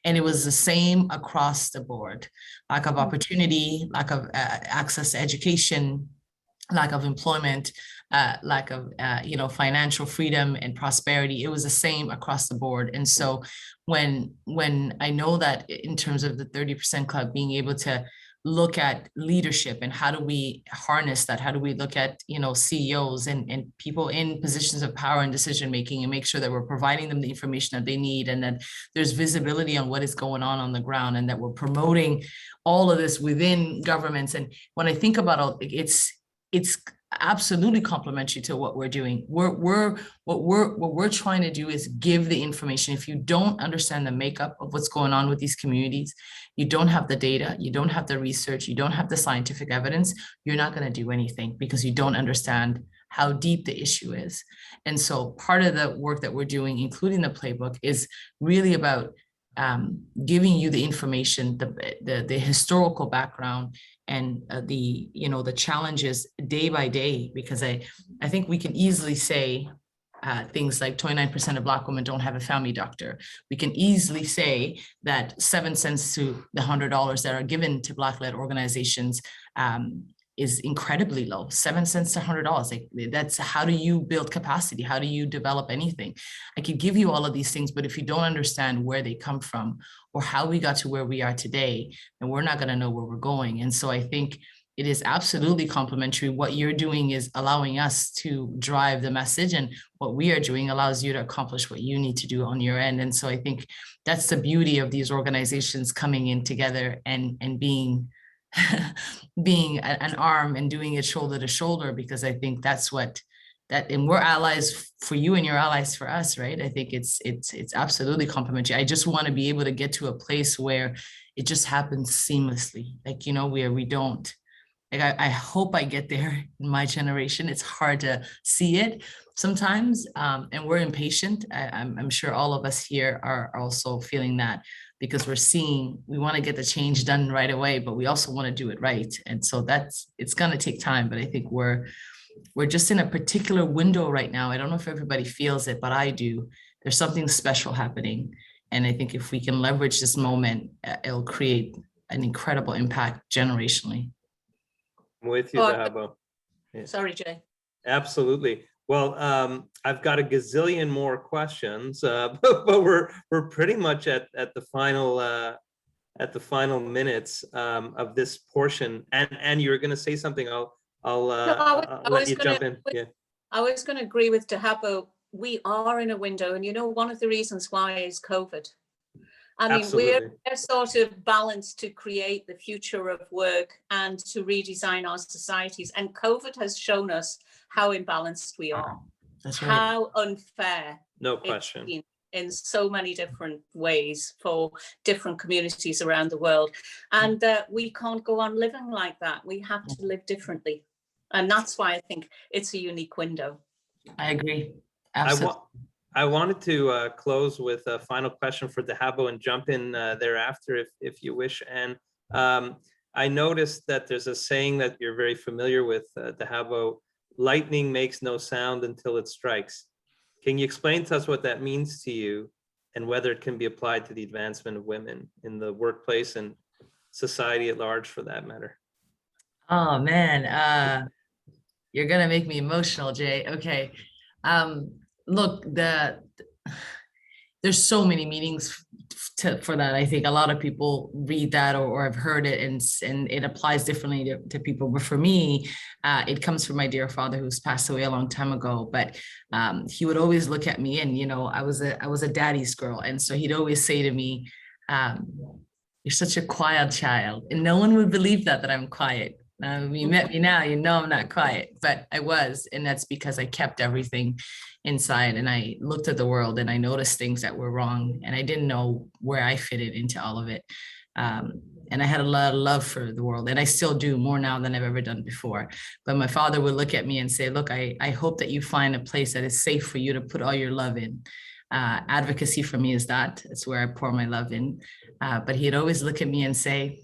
And it was the same across the board: lack of opportunity, lack of access to education, lack of employment, lack of financial freedom and prosperity. It was the same across the board. And so when I know that in terms of the 30% Club, being able to look at leadership and how do we harness that, how do we look at CEOs and people in positions of power and decision making, and make sure that we're providing them the information that they need, and that there's visibility on what is going on the ground, and that we're promoting all of this within governments. And when I think about it, it's absolutely complementary to what we're doing. What we're trying to do is give the information. If you don't understand the makeup of what's going on with these communities, you don't have the data, you don't have the research, you don't have the scientific evidence, you're not going to do anything, because you don't understand how deep the issue is. And so part of the work that we're doing, including the playbook, is really about giving you the information, the historical background, and the challenges day by day, because I think we can easily say things like 29% of Black women don't have a family doctor. We can easily say that 7 cents to the $100 that are given to Black-led organizations is incredibly low. 7 cents to $100. Like, that's, how do you build capacity? How do you develop anything? I could give you all of these things, but if you don't understand where they come from or how we got to where we are today, then we're not going to know where we're going. And so I think it is absolutely complementary. What you're doing is allowing us to drive the message, and what we are doing allows you to accomplish what you need to do on your end. And so I think that's the beauty of these organizations coming in together and being an arm and doing it shoulder to shoulder, because I think that's and we're allies for you and you're allies for us, right? I think it's absolutely complementary. I just want to be able to get to a place where it just happens seamlessly, like, where we don't, like, I hope I get there in my generation. It's hard to see it sometimes, and we're impatient. I'm sure all of us here are also feeling that, because we want to get the change done right away, but we also want to do it right. And so it's going to take time, but I think we're just in a particular window right now. I don't know if everybody feels it, but I do. There's something special happening. And I think if we can leverage this moment, it'll create an incredible impact generationally. I'm with you, Dahabo. Yeah. Sorry, Jay. Absolutely. Well, I've got a gazillion more questions, but we're pretty much at the final minutes of this portion. And you're going to say something. I'll let you jump in. Yeah. I was going to agree with Dahabo. We are in a window, and one of the reasons why is COVID. I mean, we're sort of balanced to create the future of work and to redesign our societies. And COVID has shown us how imbalanced we are. That's right. How unfair. No question. In so many different ways for different communities around the world. And we can't go on living like that. We have to live differently. And that's why I think it's a unique window. I agree. Absolutely. I wanted to close with a final question for Dahabo and jump in thereafter if you wish. And I noticed that there's a saying that you're very familiar with, Dahabo: lightning makes no sound until it strikes. Can you explain to us what that means to you, and whether it can be applied to the advancement of women in the workplace and society at large, for that matter? Oh man, you're gonna make me emotional, Jay. Okay. Look, there's so many meanings for that. I think a lot of people read that or have heard it, and it applies differently to people. But for me, it comes from my dear father, who's passed away a long time ago. But he would always look at me, and I was a daddy's girl, and so he'd always say to me, "You're such a quiet child," and no one would believe that I'm quiet. You met me now, I'm not quiet, but I was, and that's because I kept everything inside, and I looked at the world, and I noticed things that were wrong, and I didn't know where I fitted into all of it. And I had a lot of love for the world, and I still do, more now than I've ever done before. But my father would look at me and say, "Look, I hope that you find a place that is safe for you to put all your love in." Advocacy for me is that. It's where I pour my love in. But he'd always look at me and say,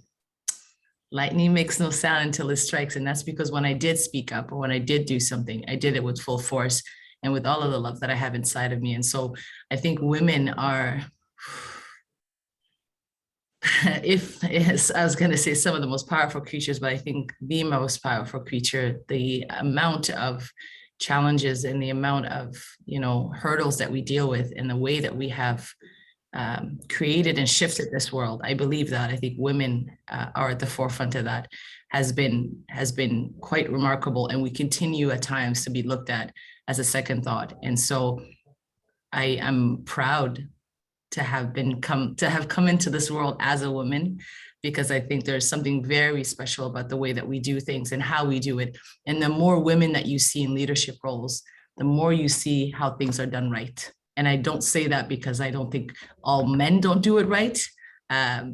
"Lightning makes no sound until it strikes." And that's because when I did speak up, or when I did do something, I did it with full force and with all of the love that I have inside of me. And so I think women are, I was going to say some of the most powerful creatures, but I think the most powerful creature. The amount of challenges and the amount of, hurdles that we deal with and the way that we have created and shifted this world. I believe that. I think women are at the forefront of that, has been quite remarkable, and we continue at times to be looked at as a second thought. And so I am proud to have come into this world as a woman, because I think there's something very special about the way that we do things and how we do it. And the more women that you see in leadership roles, the more you see how things are done right. And I don't say that because I don't think all men don't do it right. I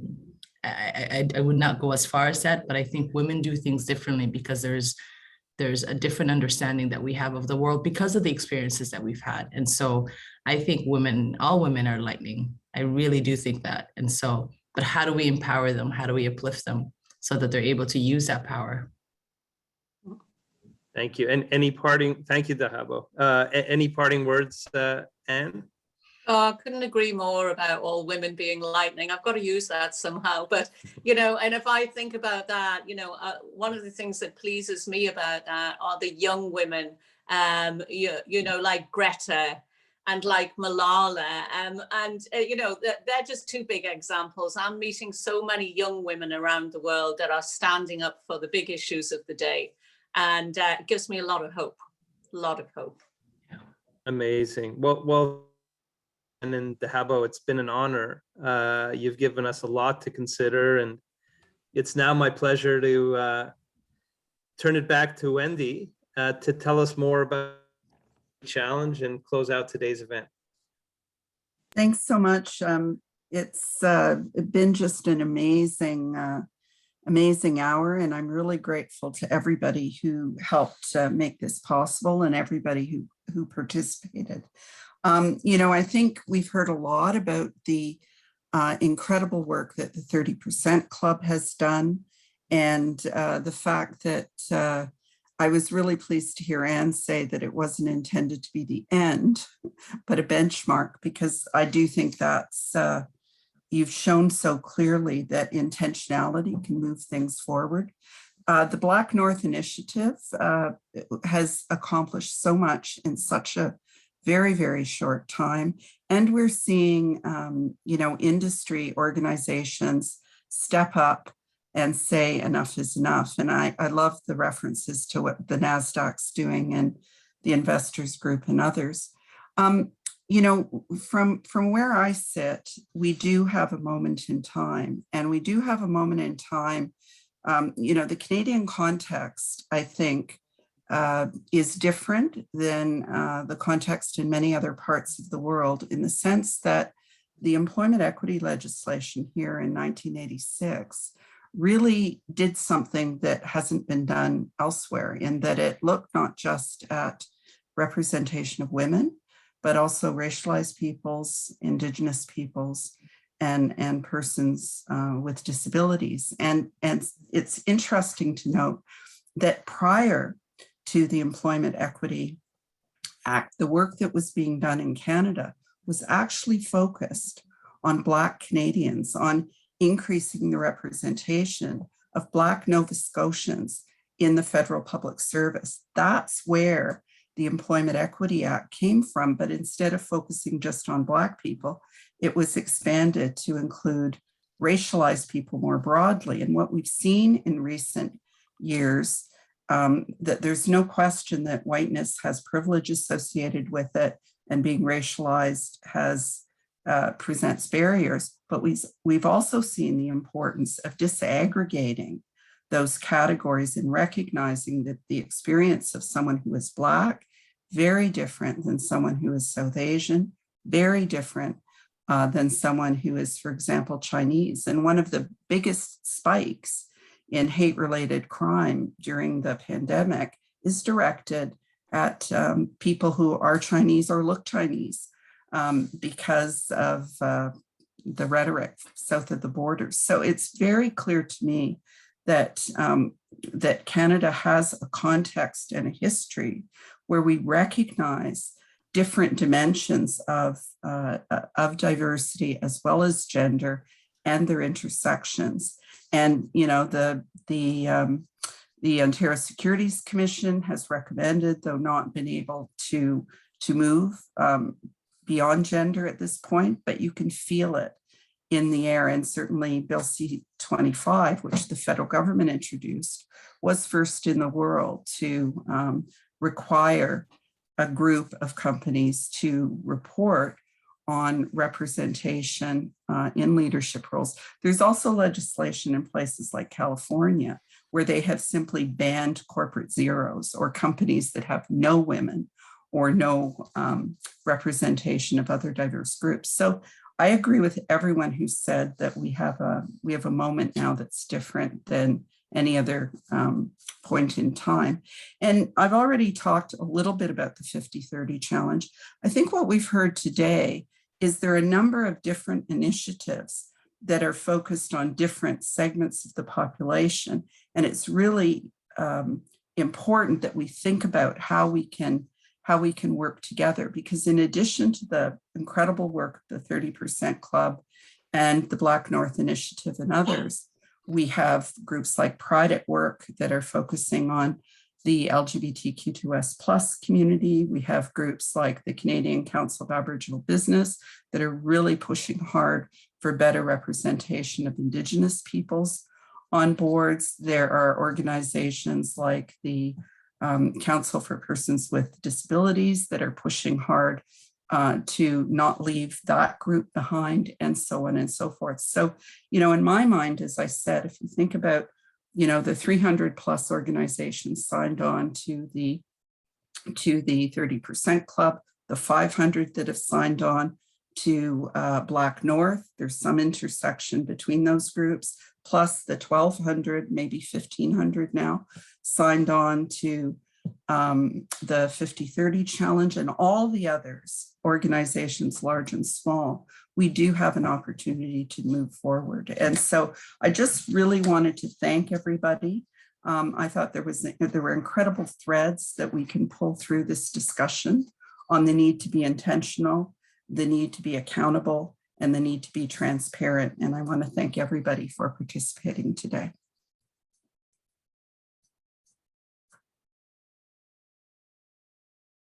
would not go as far as that, but I think women do things differently because there's a different understanding that we have of the world because of the experiences that we've had. And so I think all women are lightning. I really do think that. And so, but how do we empower them? How do we uplift them so that they're able to use that power? Thank you. And thank you, Dahabo. Any parting words, Anne? Oh, I couldn't agree more about all women being lightning. I've got to use that somehow. But, and if I think about that, one of the things that pleases me about that are the young women, like Greta and like Malala. They're just two big examples. I'm meeting so many young women around the world that are standing up for the big issues of the day. And it gives me a lot of hope. Amazing. Well, and then Dahabo, it's been an honor. You've given us a lot to consider, and it's now my pleasure to turn it back to Wendy to tell us more about the challenge and close out today's event. Thanks so much. It's been just an amazing hour, and I'm really grateful to everybody who helped make this possible and everybody who participated. I think we've heard a lot about the incredible work that the 30% Club has done, and the fact that I was really pleased to hear Anne say that it wasn't intended to be the end, but a benchmark, because I do think that's you've shown so clearly that intentionality can move things forward. The Black North Initiative has accomplished so much in such a very, very short time. And we're seeing, industry organizations step up and say enough is enough. And I love the references to what the NASDAQ's doing and the Investors Group and others. From where I sit, we do have a moment in time, and we do have a moment in time. The Canadian context, I think, is different than the context in many other parts of the world, in the sense that the employment equity legislation here in 1986 really did something that hasn't been done elsewhere, in that it looked not just at representation of women, but also racialized peoples, Indigenous peoples, and persons with disabilities. And it's interesting to note that prior to the Employment Equity Act, the work that was being done in Canada was actually focused on Black Canadians, on increasing the representation of Black Nova Scotians in the federal public service. That's where the Employment Equity Act came from, but instead of focusing just on Black people, it was expanded to include racialized people more broadly. And what we've seen in recent years, that there's no question that whiteness has privilege associated with it, and being racialized presents barriers. But we've also seen the importance of disaggregating those categories and recognizing that the experience of someone who is Black, very different than someone who is South Asian, very different than someone who is, for example, Chinese. And one of the biggest spikes in hate-related crime during the pandemic is directed at people who are Chinese or look Chinese because of the rhetoric south of the border. So it's very clear to me that that Canada has a context and a history where we recognize different dimensions of diversity as well as gender and their intersections. And the The Ontario Securities Commission has recommended, though not been able to move beyond gender at this point, but you can feel it in the air. And certainly Bill C-25, which the federal government introduced, was first in the world to require a group of companies to report on representation in leadership roles. There's also legislation in places like California where they have simply banned corporate zeros or companies that have no women or no representation of other diverse groups. So I agree with everyone who said that we have a moment now that's different than any other point in time. And I've already talked a little bit about the 50-30 challenge. I think what we've heard today is there are a number of different initiatives that are focused on different segments of the population. And it's really important that we think about how we can work together, because in addition to the incredible work of the 30% Club and the Black North Initiative and others, we have groups like Pride at Work that are focusing on the LGBTQ2S+ community. We have groups like the Canadian Council of Aboriginal Business that are really pushing hard for better representation of Indigenous peoples on boards. There are organizations like the Council for Persons with Disabilities that are pushing hard to not leave that group behind, and so on and so forth. So, in my mind, as I said, if you think about, the 300+ organizations signed on to the 30% Club, the 500 that have signed on to Black North, there's some intersection between those groups, plus the 1,200, maybe 1,500 now, signed on to the 50-30 challenge, and all the others, organizations large and small, we do have an opportunity to move forward. And so I just really wanted to thank everybody. I thought there were incredible threads that we can pull through this discussion on the need to be intentional, the need to be accountable, and the need to be transparent. And I want to thank everybody for participating today.